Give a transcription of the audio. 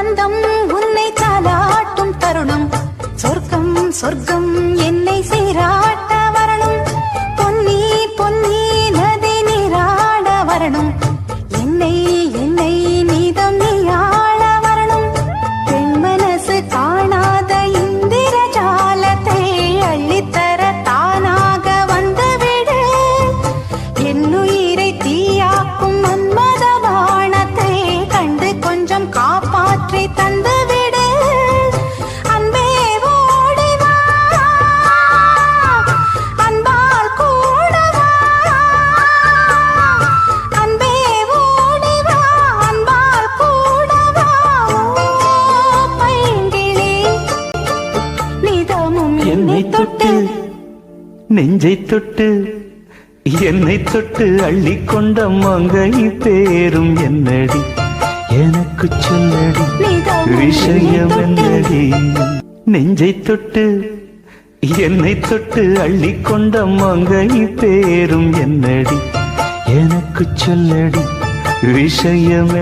பந்தம் உன்னை தாலாட்டும் தருணம் சொர்க்கம் சொர்க்கம் என்னை சீராட்ட வரணும் பொன்னி பொன்னி நதி நீராட வரணும் என்னை என்னை நீதம் நீயாள வரணும் பெண் மனசு காணாத இந்திர ஜாலத்தை அள்ளித்தர தானாக வந்துவிடு என்னுயிரை தீயாக்கும் மன்மத பாணத்தை கண்டு கொஞ்சம் காப்பாற்றி தந்துவிடு அன்பே ஓடி வா அன்பால் கூட வா அன்பே ஓடி வா அன்பால் கூட வா பைங்கிளி நிதமும் என்னை தொட்டு நெஞ்சை தொட்டு என்னை தொட்டு அள்ளிக்கொண்ட மங்கை பேரும் என்னடி எனக்கு சொல்லடி விஷயம் என்னடி நெஞ்சை தொட்டு என்னை தொட்டு அள்ளிக்கொண்ட மங்கை பேரும் என்னடி எனக்கு சொல்லடி விஷயம்